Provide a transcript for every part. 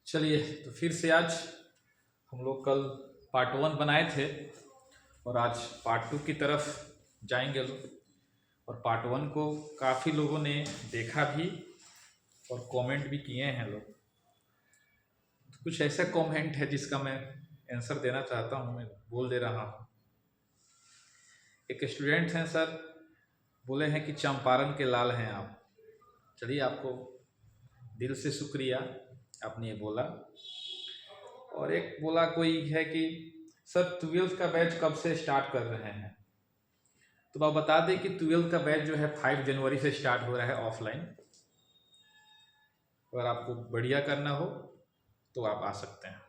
चलिए, तो फिर से आज हम लोग कल पार्ट 1 बनाए थे और आज पार्ट 2 की तरफ जाएंगे लोग। और पार्ट 1 को काफ़ी लोगों ने देखा भी और कमेंट भी किए हैं लोग। तो कुछ ऐसा कमेंट है जिसका मैं आंसर देना चाहता हूँ, मैं बोल दे रहा हूँ। एक स्टूडेंट हैं सर, बोले हैं कि चंपारण के लाल हैं आप। चलिए, आपको दिल से शुक्रिया, आपने ये बोला। और एक बोला कोई है कि सर 12th का बैच कब से स्टार्ट कर रहे हैं। तो आप बता दें कि 12th का बैच जो है 5 जनवरी से स्टार्ट हो रहा है ऑफलाइन। अगर आपको बढ़िया करना हो तो आप आ सकते हैं।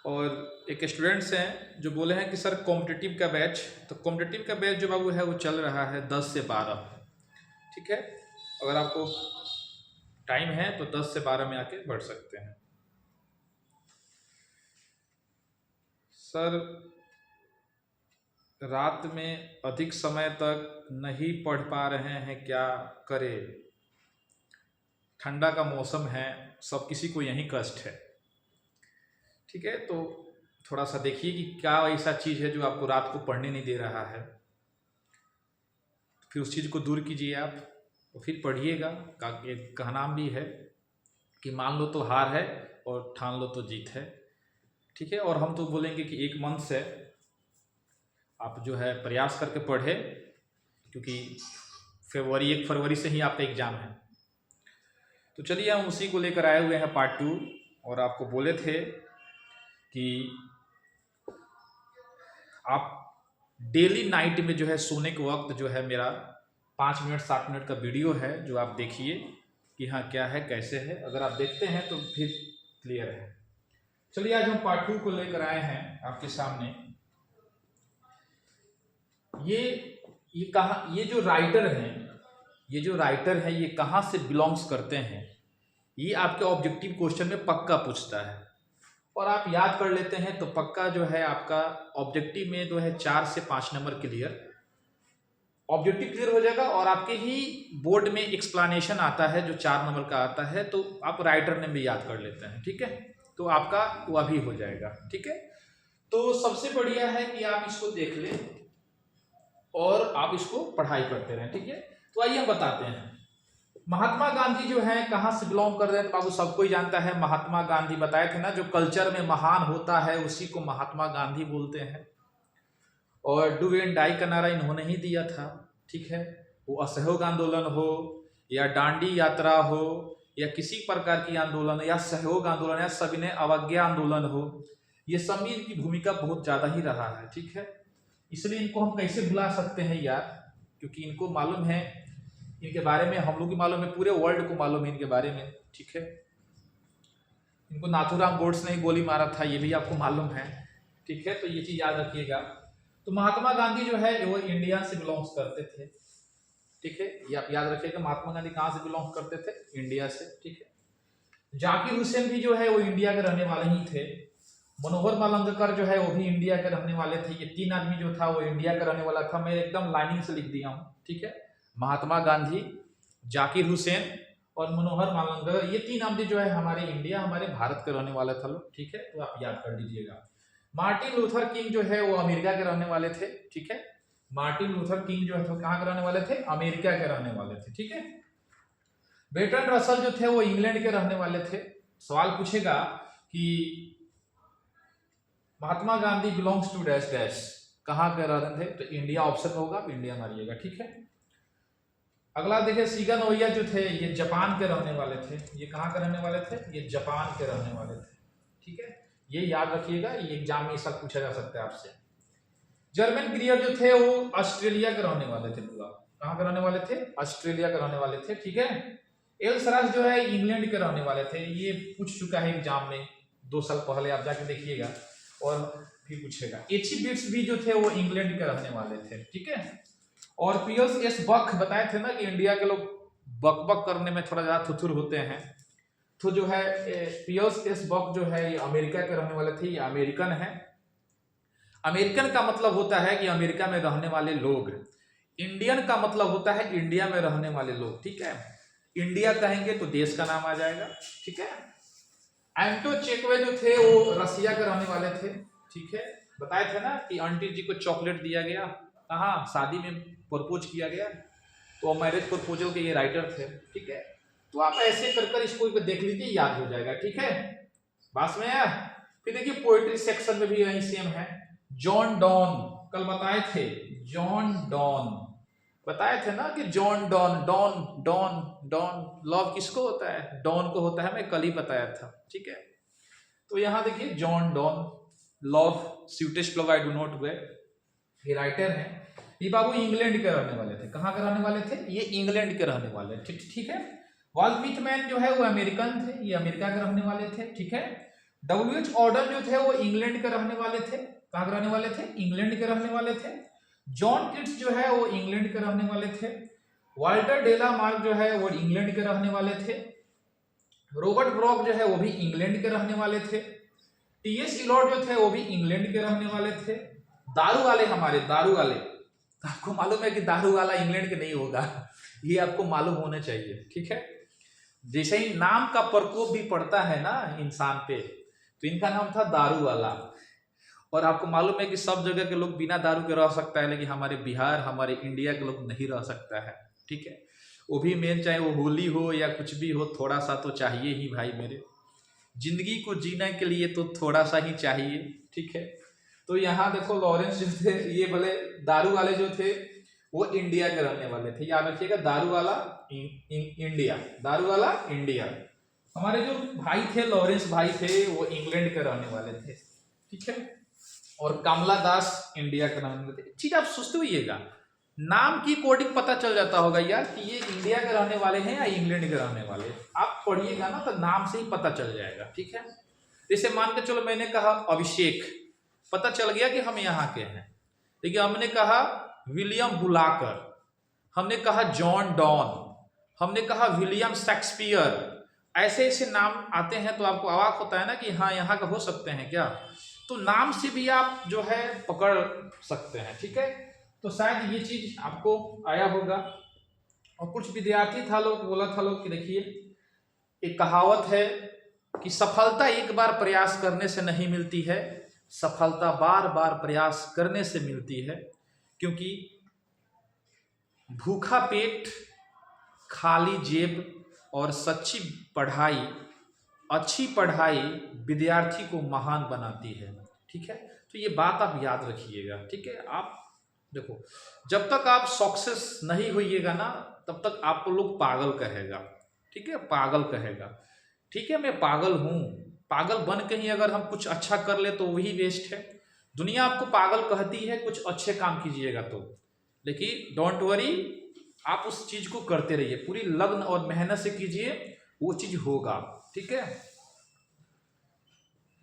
और एक स्टूडेंट्स हैं जो बोले हैं कि सर कॉम्पिटिटिव का बैच, तो कॉम्पिटिटिव का बैच जो बाबू है वो चल रहा है 10 से 12। ठीक है, अगर आपको टाइम है तो 10 से 12 में आके बढ़ सकते हैं। सर रात में अधिक समय तक नहीं पढ़ पा रहे हैं, क्या करें? ठंडा का मौसम है, सब किसी को यही कष्ट है। ठीक है, तो थोड़ा सा देखिए कि क्या ऐसा चीज़ है जो आपको रात को पढ़ने नहीं दे रहा है, फिर उस चीज़ को दूर कीजिए आप और फिर पढ़िएगा। एक कहना भी है कि मान लो तो हार है और ठान लो तो जीत है। ठीक है, और हम तो बोलेंगे कि एक मंथ से आप जो है प्रयास करके पढ़े, क्योंकि 1 फरवरी से ही आपका एग्ज़ाम है। तो चलिए, हम उसी को लेकर आए हुए हैं पार्ट 2। और आपको बोले थे कि आप डेली नाइट में जो है सोने के वक्त जो है मेरा 5 मिनट 7 मिनट का वीडियो है जो आप देखिए कि हाँ क्या है कैसे है। अगर आप देखते हैं तो फिर क्लियर है। चलिए, आज हम पार्ट 2 को लेकर आए हैं आपके सामने। ये कहाँ, ये जो राइटर हैं ये कहाँ से बिलोंग्स करते हैं, ये आपके ऑब्जेक्टिव क्वेश्चन में पक्का पूछता है। और आप याद कर लेते हैं तो पक्का जो है आपका ऑब्जेक्टिव में जो है 4 से 5 नंबर ऑब्जेक्टिव क्लियर हो जाएगा। और आपके ही बोर्ड में एक्सप्लेनेशन आता है जो 4 नंबर का आता है, तो आप राइटर ने भी याद कर लेते हैं। ठीक है, तो आपका वह भी हो जाएगा। ठीक है, तो सबसे बढ़िया है कि आप इसको देख लें और आप इसको पढ़ाई करते रहें। ठीक है, तो आइए हम बताते हैं। महात्मा गांधी जो है कहाँ से बिलोंग कर रहे हैं, तो बाबू सबको ही जानता है। महात्मा गांधी बताए थे ना, जो कल्चर में महान होता है उसी को महात्मा गांधी बोलते हैं। और डू एंड डाई का नारा इन्होंने ही दिया था। ठीक है, वो असहयोग आंदोलन हो या दांडी यात्रा हो या किसी प्रकार की आंदोलन या सहयोग आंदोलन या सविनय अवज्ञा आंदोलन हो, ये सभी की भूमिका बहुत ज्यादा ही रहा है। ठीक है, इसलिए इनको हम कैसे भुला सकते हैं यार, क्योंकि इनको मालूम है, इनके बारे में हम लोग की मालूम है, पूरे वर्ल्ड को मालूम है इनके बारे में। ठीक है, इनको नाथूराम गोड्से ने गोली मारा था, ये भी आपको मालूम है। ठीक है, तो ये चीज याद रखिएगा। तो महात्मा गांधी जो है वो इंडिया से बिलोंग्स करते थे। ठीक है, ये आप याद रखिएगा, महात्मा गांधी कहाँ से बिलोंग करते थे? इंडिया से। ठीक है, जाकिर हुसैन भी जो है वो इंडिया के रहने वाले ही थे। मनोहर मालंगकर जो है वो भी इंडिया के रहने वाले थे। ये 3 आदमी जो था वो इंडिया का रहने वाला था। मैं एकदम लाइनिंग से लिख दिया हूँ। ठीक है, महात्मा गांधी, जाकिर हुसैन और मनोहर मालंगकर, ये 3 आदमी जो है हमारे इंडिया, हमारे भारत के रहने वाले थे लोग। ठीक है, तो आप याद कर लीजिएगा। मार्टिन लूथर किंग जो है वो अमेरिका के रहने वाले थे। ठीक है, मार्टिन लूथर किंग जो है वो कहाँ के रहने वाले थे? अमेरिका के रहने वाले थे। ठीक है, बेर्ट्रैंड रसल जो थे वो इंग्लैंड के रहने वाले थे। सवाल पूछेगा कि Mahatma Gandhi belongs to dash dash, कहाँ के रहते थे? तो इंडिया ऑप्शन होगा, इंडिया मारिएगा। ठीक है, अगला देखिए, सीगन ओया जो थे ये जापान के रहने वाले थे। ये कहाँ के रहने वाले थे? ये जापान के रहने वाले थे। ठीक है, ये याद रखिएगा, ये एग्जाम में सब पूछा जा सकता है आपसे। जर्मन ग्रियर जो थे वो ऑस्ट्रेलिया के रहने वाले थे। पूरा कहाँ के रहने वाले थे? ऑस्ट्रेलिया के रहने वाले थे। ठीक है, एल सराज जो है इंग्लैंड के रहने वाले थे। ये पूछ चुका है एग्जाम में 2 साल पहले, आप जाके देखिएगा और फिर पूछेगा। एची बिट्स भी जो थे वो इंग्लैंड के रहने वाले थे। ठीक है, और पियर्स एस बक बताए थे ना कि इंडिया के लोग बक बक करने में थोड़ा ज्यादा थुथुर होते हैं। तो जो है पियर्स एस बक जो है ये अमेरिका के रहने वाले थे, ये अमेरिकन है। अमेरिकन का मतलब होता है कि अमेरिका में रहने वाले लोग। इंडियन का मतलब होता है इंडिया में रहने वाले लोग। ठीक है, इंडिया कहेंगे तो देश का नाम आ जाएगा, ठीक है। एंटो चेकोवे जो थे वो रसिया के रहने वाले थे, ठीक है। बताए थे ना कि आंटी जी को चॉकलेट दिया गया, कहाँ शादी में प्रपोज किया गया, तो मैरिज प्रपोजल के ये राइटर थे, ठीक है। तो आप ऐसे कर कर इसको देख लीजिए, याद हो जाएगा, ठीक है। बात में यार। फिर देखिए पोएट्री सेक्शन में भी यही सेम है। जॉन डॉन कल बताए थे, जॉन डॉन बताए थे ना कि John Donne, Donne Donne Donne love किसको होता है, डॉन को होता है, मैं कल ही बताया था, ठीक है। तो यहां देखिए John Donne, love sweetest love I do not wait, ये राइटर है। ये बाबू इंग्लैंड के रहने वाले थे, कहाँ के रहने वाले थे, ये इंग्लैंड के रहने वाले, ठीक है। वॉल्ट व्हिटमैन जो है वो अमेरिकन थे, ये अमेरिका के रहने वाले थे, ठीक है। डब्ल्यू.एच. ऑर्डन जो थे वो इंग्लैंड के रहने वाले थे, कहाँ के रहने वाले थे, इंग्लैंड के रहने वाले थे। जॉन किट्स जो है वो इंग्लैंड के रहने वाले थे। वाल्टर डेला मार्क जो है वो इंग्लैंड के रहने वाले थे। रॉबर्ट ब्रॉक जो है वो भी इंग्लैंड के रहने वाले थे। टी.एस. इलियट जो थे वो भी इंग्लैंड के रहने वाले थे। दारू वाले, हमारे दारू वाले, आपको मालूम है कि दारू वाला इंग्लैंड के नहीं होगा, ये आपको मालूम होना चाहिए, ठीक है। जैसे ही नाम का प्रकोप भी पड़ता है ना इंसान पे, तो इनका नाम था दारू वाला। और आपको मालूम है कि सब जगह के लोग बिना दारू के रह सकता है, लेकिन हमारे बिहार, हमारे इंडिया के लोग नहीं रह सकता है, ठीक है। वो भी मेन, चाहे वो होली हो या कुछ भी हो, थोड़ा सा तो चाहिए ही भाई मेरे, जिंदगी को जीने के लिए तो थोड़ा सा ही चाहिए, ठीक है। तो यहाँ देखो लॉरेंस जो थे, ये बोले दारू वाले जो थे वो इंडिया के रहने वाले थे, याद रखिएगा, दारू वाला इंडिया, दारू वाला इंडिया। हमारे जो भाई थे, लॉरेंस भाई थे, वो इंग्लैंड के रहने वाले थे, ठीक है। और कमला दास इंडिया के रहने वाले थे। चीज आप सोचते हुईएगा, नाम की कोडिंग पता चल जाता होगा यार कि ये इंडिया के रहने वाले हैं या इंग्लैंड के रहने वाले, आप पढ़िएगा ना तो नाम से ही पता चल जाएगा, ठीक है। जैसे मान के चलो मैंने कहा अभिषेक, पता चल गया कि हम यहाँ के हैं, लेकिन हमने कहा विलियम बुलाकर, हमने कहा जॉन डॉन, हमने कहा विलियम शेक्सपियर, ऐसे ऐसे नाम आते हैं तो आपको अवाक होता है ना कि हाँ यहाँ का हो सकते हैं क्या। तो नाम से भी आप जो है पकड़ सकते हैं, ठीक है। तो शायद ये चीज आपको आया होगा। और कुछ विद्यार्थी था लोग, बोला था लोग कि देखिए एक कहावत है कि सफलता एक बार प्रयास करने से नहीं मिलती है, सफलता बार बार प्रयास करने से मिलती है, क्योंकि भूखा पेट, खाली जेब और सच्ची पढ़ाई, अच्छी पढ़ाई विद्यार्थी को महान बनाती है, ठीक है। तो ये बात आप याद रखिएगा, ठीक है। आप देखो, जब तक आप सक्सेस नहीं होइएगा ना, तब तक आपको लोग पागल कहेगा, ठीक है, पागल कहेगा, ठीक है। मैं पागल हूँ, पागल बन के ही अगर हम कुछ अच्छा कर ले तो वही वेस्ट है। दुनिया आपको पागल कहती है कुछ अच्छे काम कीजिएगा तो, लेकिन डोंट वरी, आप उस चीज को करते रहिए, पूरी लगन और मेहनत से कीजिए, वो चीज होगा, ठीक है।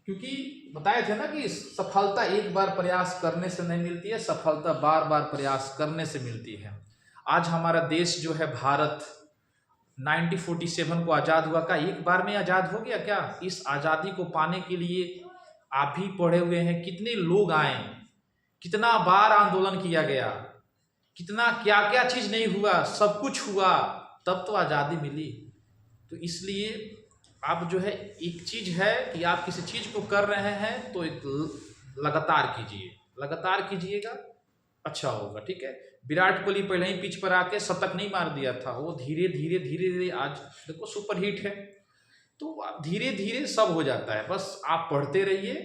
क्योंकि बताए थे ना कि सफलता एक बार प्रयास करने से नहीं मिलती है, सफलता बार बार प्रयास करने से मिलती है। आज हमारा देश जो है भारत 1947 को आज़ाद हुआ, का एक बार में आज़ाद हो गया क्या। इस आज़ादी को पाने के लिए आप भी पढ़े हुए हैं, कितने लोग आए, कितना बार आंदोलन किया गया, कितना क्या क्या चीज नहीं हुआ, सब कुछ हुआ, तब तो आज़ादी मिली। तो इसलिए आप जो है, एक चीज है कि आप किसी चीज को कर रहे हैं तो एक लगातार कीजिए, लगातार कीजिएगा, अच्छा होगा, ठीक है। विराट कोहली पहले ही पिच पर आके शतक नहीं मार दिया था, वो धीरे धीरे धीरे धीरे आज देखो सुपर हिट है। तो धीरे धीरे सब हो जाता है, बस आप पढ़ते रहिए,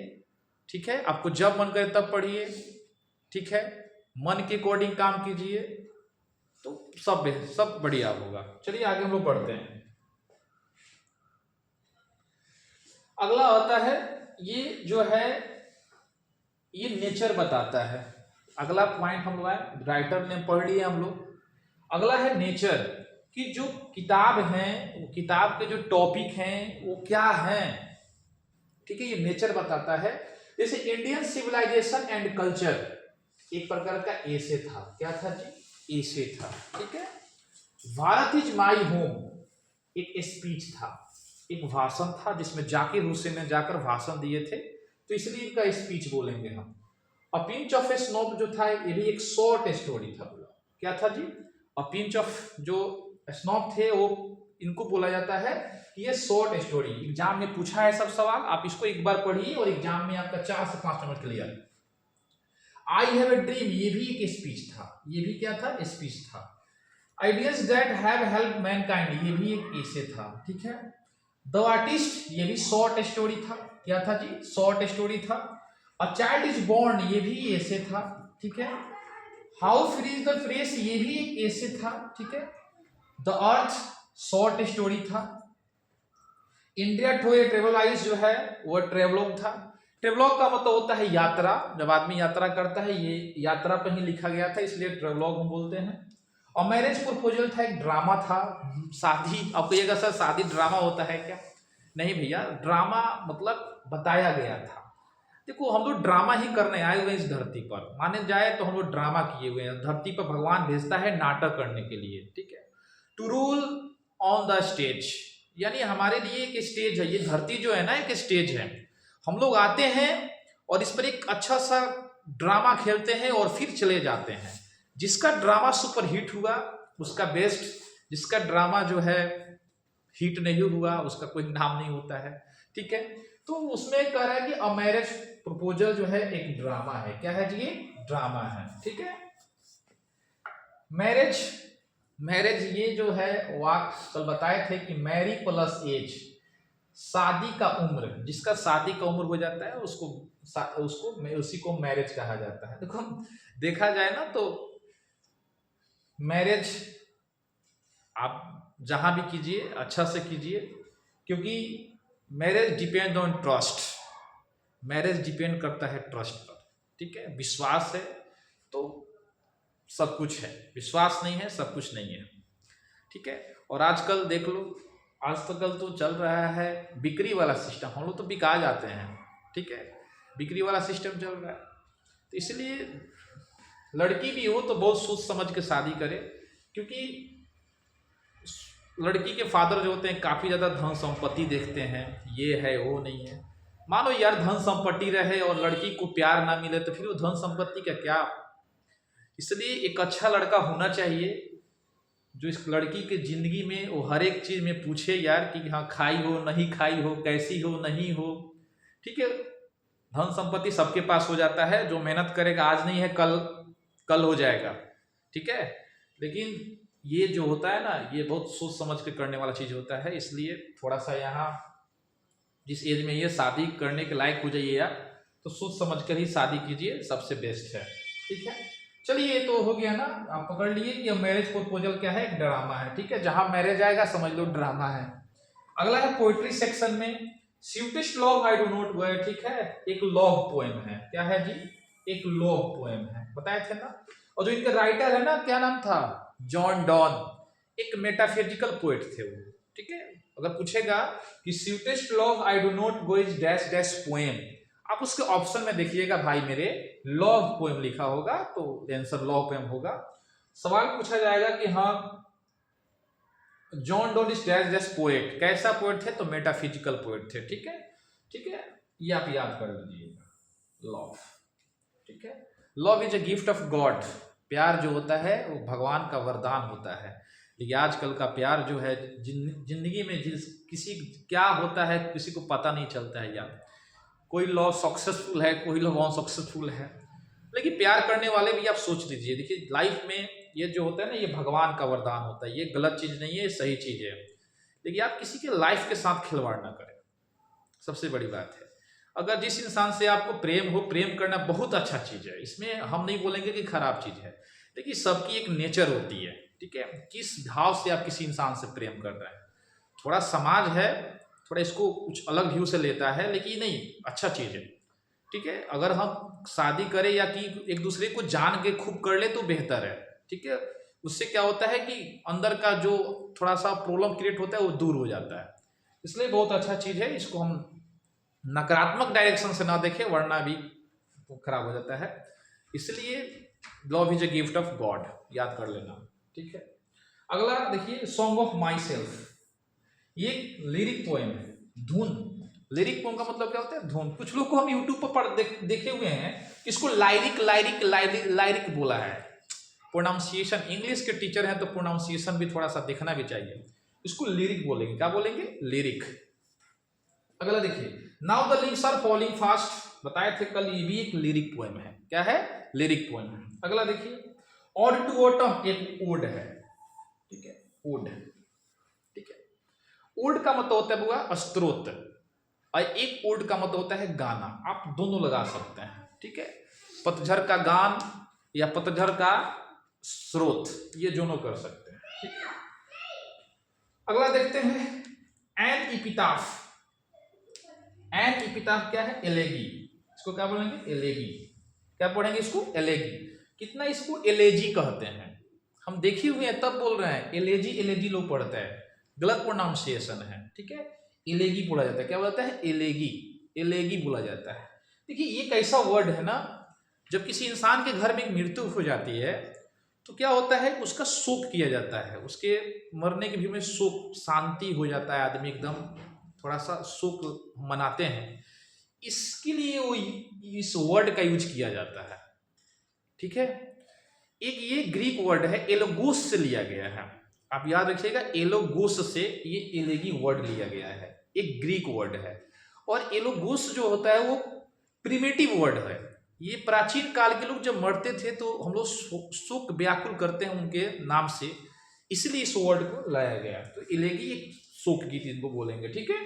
ठीक है। आपको जब मन करे तब पढ़िए, ठीक है, मन के अकॉर्डिंग काम कीजिए, तो सब बढ़िया होगा। चलिए आगे हम लोग बढ़ते हैं। अगला आता है, ये जो है ये नेचर बताता है। अगला पॉइंट हम लोग राइटर ने पढ़ लिया हम लोग। अगला है नेचर, कि जो किताब है, वो किताब के जो टॉपिक हैं वो क्या हैं, ठीक है, ये नेचर बताता है। जैसे इंडियन सिविलाइजेशन एंड कल्चर एक प्रकार का एसे था, क्या था जी, एसे था, ठीक है। भारत इज माई होम एक स्पीच था, एक भाषण था जिसमें जाकिर हुसैन ने जाकर भाषण दिए थे, तो इसलिए इनका स्पीच बोलेंगे हम। A pinch of A snob जो था, ये भी एक शॉर्ट स्टोरी था, बोला क्या था जी, अ पिंच ऑफ जो स्नोब थे वो इनको बोला जाता है कि ये शॉर्ट स्टोरी। एग्जाम में पूछा है सब सवाल, आप इसको एक बार पढ़िए और एग्जाम में आपका 4 से 5 number clear. I have a dream, ये भी एक स्पीच था, ये भी क्या था, स्पीच था। Ideas that have help Mankind, ये भी एक ऐसे था, ठीक है। द आर्टिस्ट, ये भी शॉर्ट स्टोरी था, क्या था जी, शॉर्ट स्टोरी था। अ चाइल्ड इज बोर्न, ये भी ऐसे था, ठीक है। How free is the fresh, ये भी एक ऐसे था, ठीक है। द अर्थ शॉर्ट स्टोरी था। इंडिया टू ए ट्रेवलाइज जो है वो ट्रेवलॉग था। ट्रेवलॉग का मतलब होता है यात्रा, जब आदमी यात्रा करता है, ये यात्रा पर ही लिखा गया था, इसलिए ट्रेवलॉग हम बोलते हैं। और मैरिज प्रपोजल था, एक ड्रामा था, शादी। अब कहिएगा सर शादी ड्रामा होता है क्या? नहीं भैया, ड्रामा मतलब बताया गया था। देखो हम लोग ड्रामा ही करने आए हुए हैं इस धरती पर, माने जाए तो हम लोग ड्रामा किए हुए हैं। धरती पर भगवान भेजता है नाटक करने के लिए, ठीक है। To rule on the stage, यानी हमारे लिए एक स्टेज है, ये धरती जो है ना एक स्टेज है। हम लोग आते हैं और इस पर एक अच्छा सा ड्रामा खेलते हैं और फिर चले जाते हैं। जिसका ड्रामा सुपर हिट हुआ उसका बेस्ट, जिसका ड्रामा जो है हिट नहीं हुआ उसका कोई नाम नहीं होता है, ठीक है। तो उसमें कह रहा है कि अ मैरिज प्रपोजल जो है एक ड्रामा है, क्या है जी, ड्रामा है, ठीक है। मैरिज, मैरिज ये जो है वाक कल बताए थे कि मैरी प्लस एज, शादी का उम्र, जिसका शादी का उम्र हो जाता है उसको उसी को मैरिज कहा जाता है। देखो देखा जाए ना तो मैरिज आप जहां भी कीजिए अच्छा से कीजिए, क्योंकि marriage depend on trust, marriage depend करता है ट्रस्ट पर, ठीक है। विश्वास है तो सब कुछ है, विश्वास नहीं है सब कुछ नहीं है, ठीक है। और आजकल देख लो, आजकल तो चल रहा है बिक्री वाला सिस्टम, हम लोग तो बिका जाते हैं, ठीक है, बिक्री वाला सिस्टम चल रहा है। तो इसलिए लड़की भी हो तो बहुत सोच समझ के शादी करे, क्योंकि लड़की के फादर जो होते हैं काफ़ी ज़्यादा धन संपत्ति देखते हैं, ये है वो नहीं है। मानो यार धन संपत्ति रहे और लड़की को प्यार ना मिले तो फिर वो धन संपत्ति का क्या। इसलिए एक अच्छा लड़का होना चाहिए जो इस लड़की के ज़िंदगी में वो हर एक चीज़ में पूछे यार कि हाँ खाई हो नहीं खाई हो, कैसी हो नहीं हो, ठीक है। धन संपत्ति सबके पास हो जाता है, जो मेहनत करेगा आज नहीं है कल हो जाएगा, ठीक है। लेकिन ये जो होता है ना ये बहुत सोच समझ के करने वाला चीज़ होता है। इसलिए थोड़ा सा यहाँ जिस एज में ये शादी करने के लायक हो जाइए आप तो सोच समझ कर ही शादी कीजिए, सबसे बेस्ट है, ठीक है। चलिए ये तो हो गया ना, आप पकड़ लिए कि मैरिज प्रपोजल क्या है, एक ड्रामा है, ठीक है। जहां मैरिज आएगा समझ लो ड्रामा है। अगला है पोएट्री सेक्शन में sweetest love I do not go, ठीक है। एक लव पोएम है, क्या है जी, एक लव पोएम है, बताए थे ना। और जो इनके राइटर है ना क्या नाम था, जॉन डॉन, एक मेटाफिजिकल पोएट थे वो, ठीक है। अगर पूछेगा कि sweetest love I do not go is dash dash poem, आप उसके ऑप्शन में देखिएगा भाई मेरे लव पोएम लिखा होगा तो आंसर लव पोएम होगा। सवाल पूछा जाएगा कि हाँ John Donne is dash dash poet, कैसा पोएट थे, तो मेटाफिजिकल पोएट थे, ठीक है, ठीक है। ये आप याद कर लीजिएगा लव, ठीक है। Love is a gift of God, प्यार जो होता है वो भगवान का वरदान होता है। लेकिन आजकल का प्यार जो है जिंदगी में किसी क्या होता है किसी को पता नहीं चलता है यार। कोई लव सक्सेसफुल है, कोई लव अनसक्सेसफुल है, लेकिन प्यार करने वाले भी आप सोच लीजिए। देखिए लाइफ में ये जो होता है ना ये भगवान का वरदान होता है, ये गलत चीज़ नहीं है, ये सही चीज़ है। लेकिन आप किसी के लाइफ के साथ खिलवाड़ ना करें, सबसे बड़ी बात है। अगर जिस इंसान से आपको प्रेम हो, प्रेम करना बहुत अच्छा चीज़ है, इसमें हम नहीं बोलेंगे कि खराब चीज़ है, लेकिन सबकी एक नेचर होती है, ठीक है। किस भाव से आप किसी इंसान से प्रेम कर रहे हैं, थोड़ा समाज है थोड़ा इसको कुछ अलग व्यू से लेता है, लेकिन नहीं अच्छा चीज़ है, ठीक है। अगर हम शादी करें या कि एक दूसरे को जान के खूब कर ले तो बेहतर है, ठीक है। उससे क्या होता है कि अंदर का जो थोड़ा सा प्रॉब्लम क्रिएट होता है वो दूर हो जाता है। इसलिए बहुत अच्छा चीज़ है, इसको हम नकारात्मक डायरेक्शन से ना देखें वरना भी खराब हो जाता है। इसलिए love is a gift of God, याद कर लेना, ठीक है। अगला देखिए सॉन्ग ऑफ माई सेल्फ, ये लिरिक पोएम है, धुन। लिरिक पोएम का मतलब क्या होता है, धुन। कुछ लोग को हम यूट्यूब पर देखे हुए हैं इसको लाइरिक लाइरिक लाइरिक लाइरिक बोला है। प्रोनाउंसिएशन, इंग्लिश के टीचर हैं तो प्रोनाउंसिएशन भी थोड़ा सा देखना भी चाहिए। इसको लिरिक बोलेंगे। क्या बोलेंगे? लिरिक। अगला देखिए, now the leaves are falling fast, बताए थे कल, ये भी एक लिरिक पोएम है। क्या है? लिरिक पोएम है। अगला देखिए, ऑड टू ऑटम एक ओड है, ठीक है, ओड, ठीक है। ओड का मतलब होता है बुआ स्तोत्र, और एक ओड का मतलब होता है गाना। आप दोनों लगा सकते हैं, ठीक है। पतझड़ का गान या पतझड़ का स्रोत, ये दोनों कर सकते हैं, ठीक है। अगला देखते हैं, एन इपिटाफ। एन इपिटाफ क्या है? एलेगी। इसको क्या बोलेंगे? एलेगी। क्या पढ़ेंगे इसको? एलेगी। कितना इसको एलेजी कहते हैं, हम देखे हुए हैं तब बोल रहे हैं। एलेजी एलेजी लोग पढ़ते हैं, गलत प्रोनाउंसिएशन है, ठीक है। एलेगी बोला जाता है। क्या बोलता है? एलेगी, एलेगी बोला जाता है। देखिए ये एक ऐसा वर्ड है ना, जब किसी इंसान के घर में मृत्यु हो जाती है तो क्या होता है? उसका शोक किया जाता है, उसके मरने के भी में शोक, शांति हो जाता है, आदमी एकदम थोड़ा सा शोक मनाते हैं। इसके लिए वो इस वर्ड का यूज किया जाता है, ठीक है। एक ये ग्रीक वर्ड है, एलोगोस से लिया गया है। आप याद रखिएगा, एलोगोस से ये एलेगी वर्ड लिया गया है, एक ग्रीक वर्ड है। और एलोगोस जो होता है वो प्रिमिटिव वर्ड है। ये प्राचीन काल के लोग जब मरते थे तो हम लोग शोक व्याकुल करते हैं उनके नाम से, इसलिए इस वर्ड को लाया गया। तो एलेगी एक शोक गीत इनको बोलेंगे, ठीक है।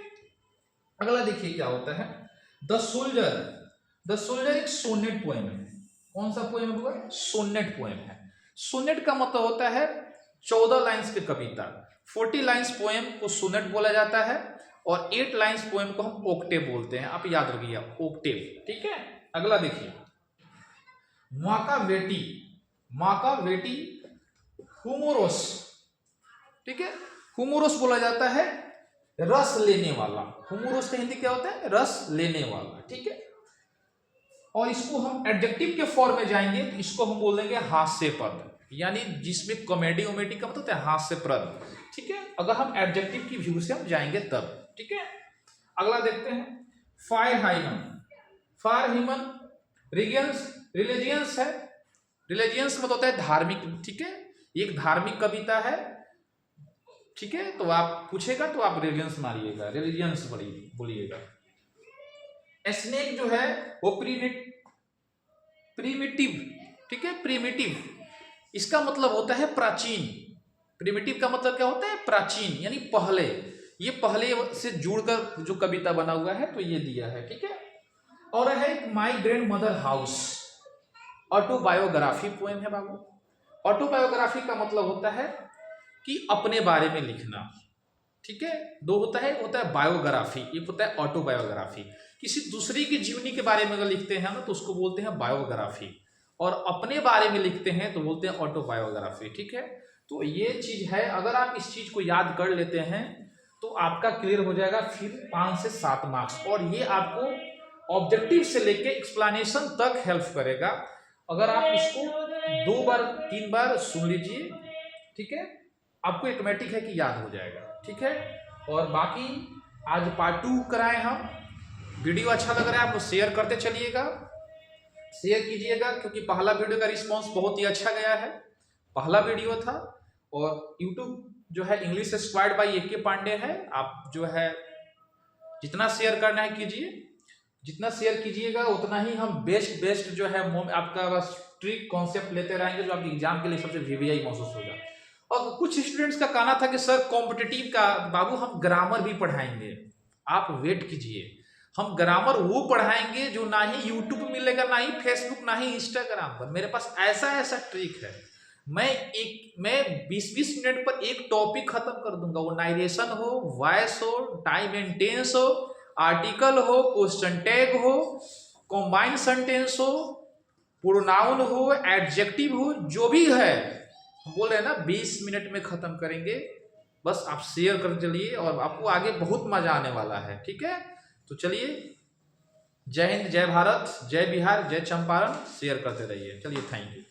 अगला देखिए क्या होता है, द सोल्जर। द सोल्जर एक सोनेट पोएम है। कौन सा पोएम है? सोनेट पोएम है। सोनेट का मतलब होता है 14 लाइन्स की कविता। 40 लाइन्स पोएम को सोनेट बोला जाता है, और 8 लाइन्स पोएम को हम ओक्टेव बोलते हैं। आप याद रखिए, ओक्टेव, ठीक है। अगला देखिए, माकावेटी। माकावेटी हुमोरोस, ठीक है। हुमोरोस बोला जाता है रस लेने वाला। हुमोरोस का हिंदी क्या होता है? रस लेने वाला, ठीक है। और इसको हम एडजेक्टिव के फॉर्म में जाएंगे तो इसको हम बोलेंगे हास्यपद, यानी जिसमें कॉमेडी वोमेडी का मतलब है हास्यप्रद, ठीक है। अगर हम एडजेक्टिव की व्यू से हम जाएंगे तब, ठीक है। अगला देखते हैं, fire hymn. Fire hymn religious है। रिलीजियंस मतलब होता है धार्मिक, ठीक है। एक धार्मिक कविता है, ठीक है। तो आप पूछेगा तो आप रिलीजियंस मारिएगा, रिलीजियंस बोलिएगा। स्नेक जो है वो प्रीमिटिव, ठीक है। प्रीमिटिव इसका मतलब होता है प्राचीन। प्रीमिटिव का मतलब क्या होता है? प्राचीन, यानी पहले। ये पहले से जुड़कर जो कविता बना हुआ है, तो ये दिया है, ठीक है। और है my grand mother house. Autobiography poem है बाबू। ऑटोबायोग्राफी का मतलब होता है कि अपने बारे में लिखना, ठीक है। दो होता है बायोग्राफी, एक होता है ऑटोबायोग्राफी। किसी दूसरे की जीवनी के बारे में अगर लिखते हैं ना तो उसको बोलते हैं बायोग्राफी, और अपने बारे में लिखते हैं तो बोलते हैं ऑटोबायोग्राफी, ठीक है। तो ये चीज है, अगर आप इस चीज को याद कर लेते हैं तो आपका क्लियर हो जाएगा फिर 5 से 7 मार्क्स। और ये आपको ऑब्जेक्टिव से लेके एक्सप्लेनेशन तक हेल्प करेगा। अगर आप इसको 2 बार 3 बार सुन लीजिए, ठीक है, आपको ऑटोमेटिक है कि याद हो जाएगा, ठीक है। और बाकी आज पार्ट 2 कराए हम। वीडियो अच्छा लग रहा है आपको शेयर करते चलिएगा, शेयर कीजिएगा, क्योंकि पहला वीडियो का रिस्पांस बहुत ही अच्छा गया है। पहला वीडियो था, और यूट्यूब जो है English squad by AK Pandey है। आप जो है जितना शेयर करना है कीजिए, जितना शेयर कीजिएगा उतना ही हम बेस्ट जो है आपका बस ट्रिक कॉन्सेप्ट लेते रहेंगे, जो आपके एग्जाम के लिए सबसे VVI महसूस होगा। और कुछ स्टूडेंट्स का कहना था कि सर कॉम्पिटिटिव का बाबू हम ग्रामर भी पढ़ाएंगे, आप वेट कीजिए। हम ग्रामर वो पढ़ाएंगे जो ना ही यूट्यूब पर मिलेगा, ना ही फेसबुक, ना ही इंस्टाग्राम पर। मेरे पास ऐसा ट्रिक है, मैं 20-20 मिनट पर एक टॉपिक खत्म कर दूंगा। वो नारेशन हो, वॉइस हो, टाइम एंड टेंस हो, आर्टिकल हो, क्वेश्चन टैग हो, कॉम्बाइंड सेंटेंस हो, प्रोनाउन हो, एडजेक्टिव हो, जो भी है हम बोल रहे हैं ना 20 मिनट में खत्म करेंगे। बस आप शेयर कर चलिए और आपको आगे बहुत मजा आने वाला है, ठीक है। तो चलिए, जय हिंद, जय भारत, जय बिहार, जय चंपारण। शेयर करते रहिए। चलिए, थैंक यू।